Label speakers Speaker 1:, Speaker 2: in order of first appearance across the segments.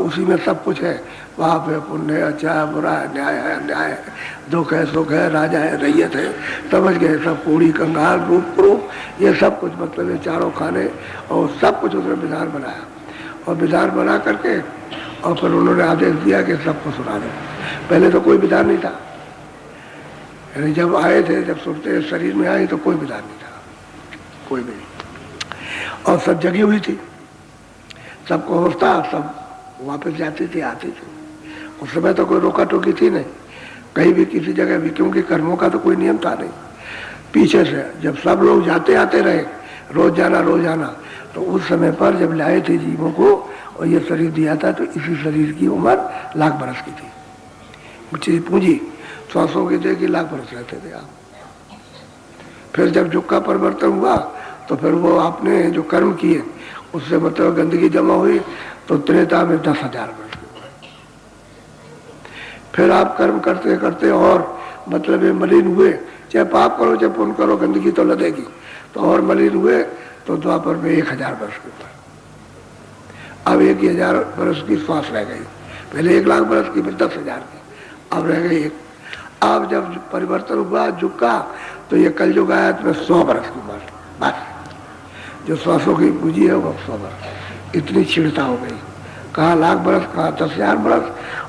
Speaker 1: उसी में सब कुछ है। पाप है, पुण्य है, अच्छा है, बुरा है, न्याय है, अन्याय है, दुख है, सुख है, राजा है, रैयत है, समझ गए सब, कूड़ी कंगाल रूप क्रूप, ये सब कुछ मतलब ये चारों खाने और सब कुछ उसने विधान बनाया। और विधान बना करके और फिर उन्होंने आदेश दिया कि सबको सुना दो। पहले तो कोई विधान नहीं था, यानी जब आए थे, जब सुनते शरीर में आए तो कोई विधान नहीं था, कोई भी नहीं। और सब जगी हुई थी, सबको होता, सब वापस जाती थी, आती थी। उस समय तो कोई रोका टोकी थी नहीं कहीं भी, किसी जगह भी, क्योंकि कर्मों का तो कोई नियम था नहीं। पीछे से जब सब लोग जाते आते रहे, रोज जाना, तो उस समय पर जब लाए थे जीवों को और ये शरीर दिया था, तो इसी शरीर की उम्र लाख बरस की थी। पूंजी श्वासों की दे कि लाख बरस रहते थे आप। फिर जब युग का परिवर्तन हुआ तो फिर वो आपने जो कर्म किए उससे मतलब गंदगी जमा हुई, तो त्रेता में 10,000 वर्ष के हुए। फिर आप कर्म करते करते और मतलब ये मलिन हुए, चाहे पाप करो चाहे पुण्य करो, गंदगी तो लगेगी, तो और मलिन हुए, तो द्वापर में 1,000 वर्ष के ऊपर। अब 1,000 वर्ष की श्वास रह गई, पहले 1,00,000 वर्ष की, फिर 10,000 की, अब रह गई एक। अब जब परिवर्तन हुआ युग का, तो ये कल युग आया तो 100 वर्ष की उम्र, बस जो श्वासों की पूंजी है वो 100 वर्ष। इतनी छिड़ता हो गई, कहाँ लाख बरस, कहाँ 10,000 बरस,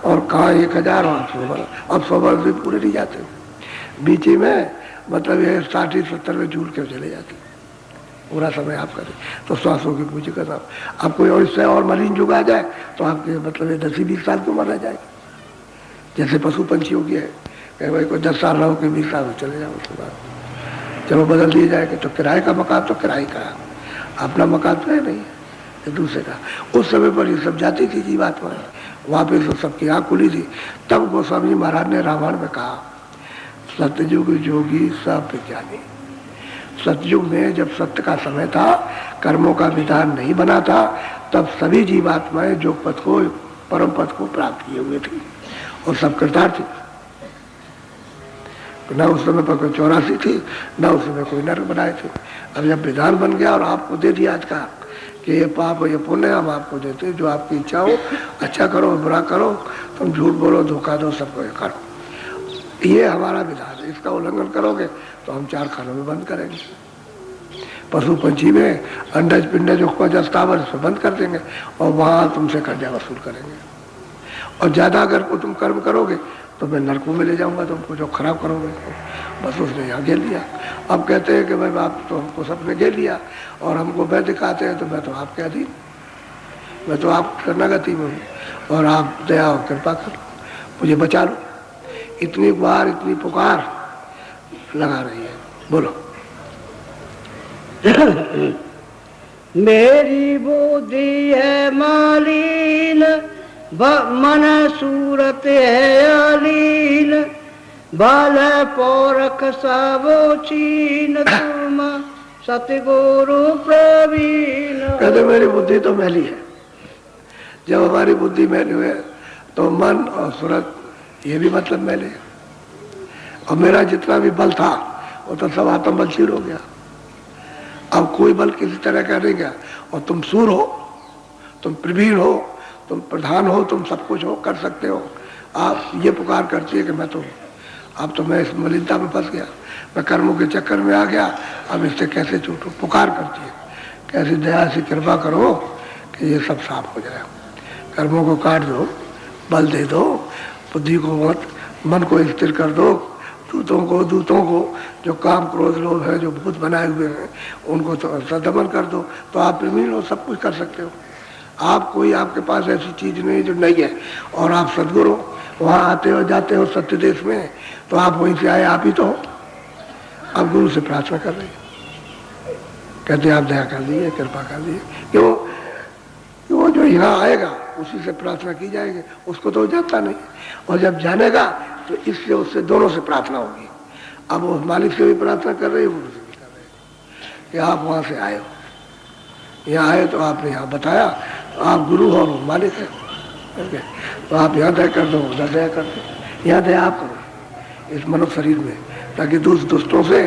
Speaker 1: और कहाँ 1,000 और 100 बरस। अब 100 बरस भी पूरे नहीं जाते, बीच में मतलब ये 60-70 में झूल के चले जाते, पूरा समय आप करें तो श्वासों की पूंजी का नाम। अब कोई और इससे और मलिन युग आ जाए तो आपके मतलब ये 10-20 साल की उम्र रह जाएगी। जैसे पशु पंछियों की है कि भाई कोई 10 साल रहो कि 20 साल चले जाओ, उसके बाद चलो बदल दिए जाएगा। तो किराए का मकान तो किराए का, अपना मकान तो है नहीं, एक दूसरे का। उस समय पर ये सब जाती थी जीवात्मा, वहाँ पे तो सबकी आँख खुली थी। तब गोस्वामी महाराज ने रामायण में कहा, सतयुग जोगी सब ज्ञानी। सतयुग में जब सत्य का समय था, कर्मों का विधान नहीं बना था, तब सभी जीवात्माएं योग पथ को, परम पथ को प्राप्त किए हुए थे और सब कृतार्थ थे। न उस समय पर कोई 84 थी, न उस समय कोई नरक बनाए थे। अब जब विधान बन गया और आपको दे दिया आज का कि ये पाप ये पुण्य हम आपको देते, जो आपकी इच्छा हो, अच्छा करो बुरा करो, तुम झूठ बोलो धोखा दो, सबको ये करो, ये हमारा विधान है। इसका उल्लंघन करोगे तो हम 4 खानों में बंद करेंगे। पशु पंछी में अंडज पिंडज उपज स्थावर इसमें बंद कर देंगे और वहाँ तुमसे कर्जा वसूल करेंगे। और ज़्यादा अगर तुम कर्म करोगे तो मैं नरकों में ले जाऊंगा तुमको, जो खराब करोगे तो। बस उसने यहाँ घेर लिया। अब कहते हैं कि भाई आप तो हमको सबने घेर लिया और हमको मैं दिखाते हैं, तो मैं तो आपके अधीन, मैं तो आप शरणागति में हूँ और आप दया और कृपा करो, मुझे बचा लो। इतनी बार इतनी पुकार लगा रही है, बोलो।
Speaker 2: मेरी बुद्धि है मालिन, मन सूरत है अलीन, बाल पौरख सबो चीन, तुम सतगुरु प्रवीण।
Speaker 1: कहते मेरी बुद्धि तो मैली है। जब हमारी बुद्धि मैली हुए तो मन और सूरत ये भी मतलब मैले है। और मेरा जितना भी बल था वो तो सब आत्म बल क्षीण हो गया। अब कोई बल किसी तरह का नहीं गया। और तुम सूर हो, तुम प्रवीण हो, तुम प्रधान हो, तुम सब कुछ हो, कर सकते हो। आप ये पुकार करती है कि मैं तो, अब तो मैं इस मलिनता में फंस गया, मैं कर्मों के चक्कर में आ गया, अब इससे कैसे छूटूं। पुकार करती है, कैसी दया से कृपा करो कि ये सब साफ हो जाए, कर्मों को काट दो, बल दे दो, बुद्धि को मत, मन को स्थिर कर दो, दूतों को जो काम क्रोध लोभ है, जो भूत बनाए हुए हैं, उनको तो सदमन कर दो, तो आप प्रवीण हो, सब कुछ कर सकते हो। आप कोई, आपके पास ऐसी चीज नहीं जो नहीं है, और आप सदगुरु वहाँ आते हो जाते हो सत्य देश में, तो आप वहीं से आए, आप ही तो हो। आप गुरु से प्रार्थना कर रहे हैं, कहते आप दया कर दीजिए, कृपा कर दीजिए। क्यों? वो जो यहाँ आएगा उसी से प्रार्थना की जाएगी, उसको तो जाता नहीं। और जब जानेगा तो इससे उससे दोनों से प्रार्थना होगी। अब वो मालिक से भी प्रार्थना कर रही है, गुरु से भी कर रहे हैं कि आप वहाँ से आए हो, यहाँ आए तो आपने यहाँ बताया, तो आप गुरु हो और मालिक है, तो आप यहाँ दया कर दो, उधर दया कर दो, यहाँ दया आप करो इस मनुष्य शरीर में, ताकि दुष्टों से,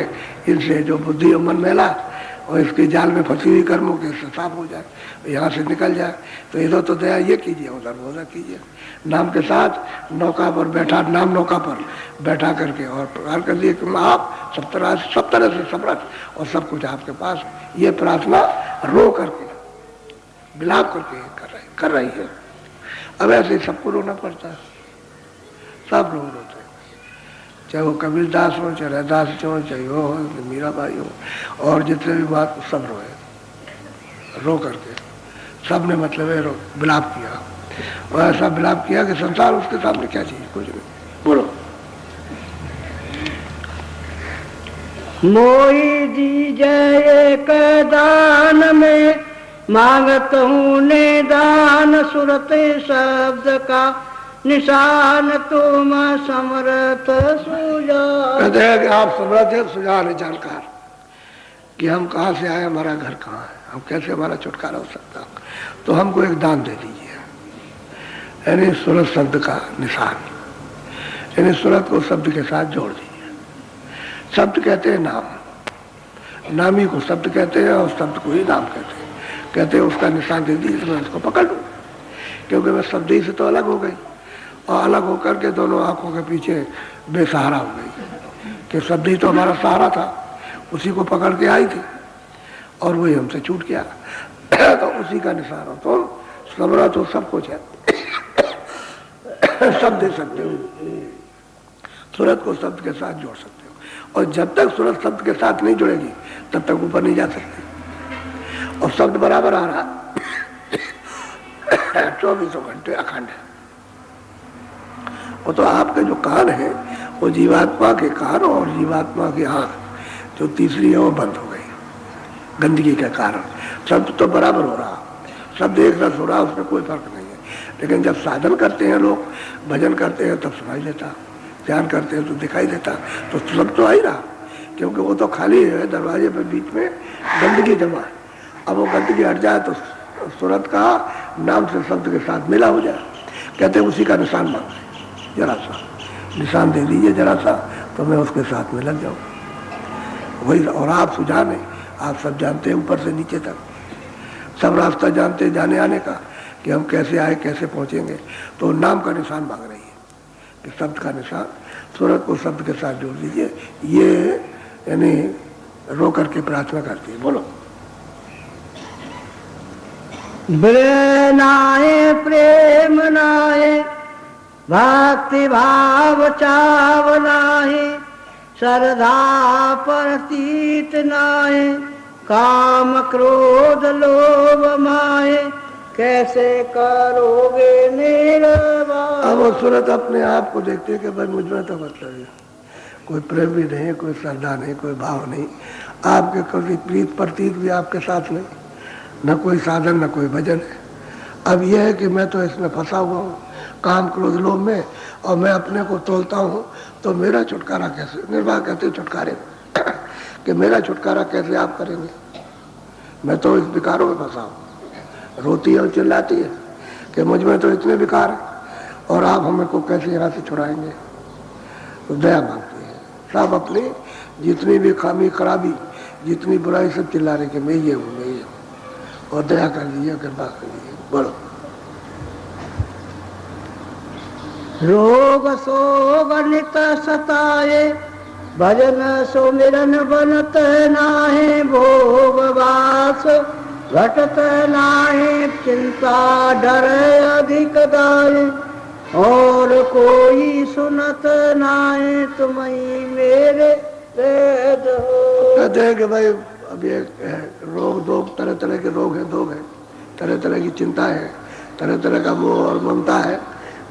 Speaker 1: इनसे जो बुद्धि और मन मैला और इसके जाल में फंसी हुई कर्मों के इससे साफ हो जाए, यहाँ से निकल जाए। तो इधर तो दया ये कीजिए, उधर उधर कीजिए। नाम के साथ नौका पर बैठा, नाम नौका पर बैठा करके और प्रकार कर दिए कि आप सब तरह से समर्थ और सब कुछ आपके पास। ये प्रार्थना रो करके, विलाप करके कर रही है। अब ऐसे सबको रोना पड़ता है, सब लोग रोते हैं, चाहे वो कबीरदास हो, चाहे रैदास हो, चाहे वो हो, मीराबाई हो, और जितने भी बात सब रोए। रो करके सब ने मतलब है विलाप किया, और ऐसा विलाप किया कि संसार उसके सामने क्या चाहिए, कुछ नहीं। बोलो।
Speaker 2: मोही दी जय के दान में मांगत हूँ निदान, सुरते शब्द का निशान तुम समर्थ सुजान।
Speaker 1: कहते हैं कि आप समर्थ है, सुजान है, जानकार कि हम कहाँ से आए, हमारा घर कहाँ है, हम कैसे हमारा छुटकारा हो सकता। तो हमको एक दान दे दीजिए, यानी सूरत शब्द का निशान, यानी सूरत को शब्द के साथ जोड़ दीजिए। शब्द कहते हैं नाम, नामी को शब्द कहते हैं और शब्द को ही नाम कहते हैं। कहते हैं उसका निशान दे दीजिए, मैं उसको पकड़ लूँ, क्योंकि मैं शब्द ही से तो अलग हो गई, और अलग होकर के दोनों आंखों के पीछे बेसहारा हो गई कि शब्द ही तो हमारा सहारा था, उसी को पकड़ के आई थी और वही हमसे छूट गया। तो उसी का निशान हो, तो समरा तो सब कुछ है, सब दे सकते हो, सूरत को शब्द के साथ जोड़ सकते हो, और जब तक सूरत शब्द के साथ नहीं जुड़ेगी तब तक ऊपर नहीं जा सकती। और शब्द बराबर आ रहा 24 घंटे अखंड है। वो तो आपके जो कान है वो जीवात्मा के कान और जीवात्मा की आंख जो तीसरी है वो बंद हो गई गंदगी के कारण। शब्द तो बराबर हो रहा, शब्द एक रस हो रहा, उसमें कोई फर्क नहीं है। लेकिन जब साधन करते हैं लोग, भजन करते हैं, तब सुनाई देता, ध्यान करते हैं तो दिखाई देता, तो शब्द तो आ ही रहा, क्योंकि वो तो खाली है, दरवाजे पे बीच में गंदगी जमा है। अब वो गंदगी हट जाए तो सूरत का नाम से शब्द के साथ मिला हो जाए। कहते हैं उसी का निशान मांगते, जरा सा निशान दे दीजिए जरा सा, तो मैं उसके साथ में लग जाऊँ। वही, और आप सुजान है, आप सब जानते हैं ऊपर से नीचे तक सब रास्ता जानते हैं जाने आने का, कि हम कैसे आए कैसे पहुँचेंगे। तो नाम का निशान मांग रही है कि शब्द का निशान, सूरत को शब्द के साथ जोड़ दीजिए। ये यानी रो करके प्रार्थना करती है। बोलो।
Speaker 2: नाये प्रेम नाये भक्ति भाव चाव नाहे, श्रद्धा प्रतीत नाहे, काम क्रोध लोभ माहे, कैसे करोगे निर्वाह।
Speaker 1: अब वो सूरत अपने आप को देखते हैं कि भाई मुझ में तो मतलब है कोई प्रेम भी नहीं, कोई श्रद्धा नहीं, कोई भाव नहीं, आपके कोई प्रीत प्रतीत भी आपके साथ नहीं, न कोई साधन न कोई भजन है। अब यह है कि मैं तो इसमें फंसा हुआ हूँ काम क्रोध लोभ में, और मैं अपने को तोलता हूँ, तो मेरा छुटकारा कैसे, निर्वाह कहते छुटकारे कि मेरा छुटकारा कैसे आप करेंगे। मैं तो इस विकारों में फंसा हूँ। रोती है और चिल्लाती है कि मुझ में तो इतने विकार हैं और आप हमें को कैसे यहाँ से छुड़ाएंगे। तो दया मांगती है, सब अपनी जितनी भी खामी खराबी जितनी बुराई सब चिल्ला रहे कि मैं ये हूँ, मैं ये हूँ, और दया कर दीजिए, कृपा कर दीजिए। बोलो।
Speaker 2: रोग सोग नित सताए, भजन सुमिरन बनत नाहे, भोग वास घटत नाहे, चिंता डर अधिक दाए, और कोई सुनत नाहे, तुम्हीं मेरे वेद हो।
Speaker 1: कहते हैं कि भाई अब ये रोग दो तरह तरह के रोग हैं, दो हैं, तरह तरह की चिंता है, तरह तरह का मोह और ममता है,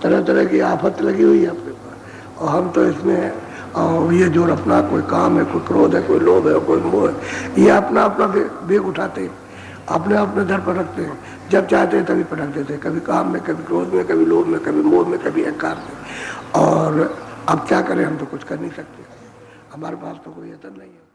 Speaker 1: तरह तरह की आफत लगी हुई है अपने पास, और हम तो इसमें और ये जो अपना कोई काम है, कोई क्रोध है, कोई लोभ है, कोई मोह है, ये अपना अपना बेग उठाते हैं, अपने अपने धर पर रखते हैं, जब चाहते हैं तभी पटक देते हैं, कभी काम में, कभी क्रोध में, कभी लोभ में, कभी मोह में, कभी अहंकार में। और अब क्या करें, हम तो कुछ कर नहीं सकते, हमारे पास तो कोई यतन नहीं है।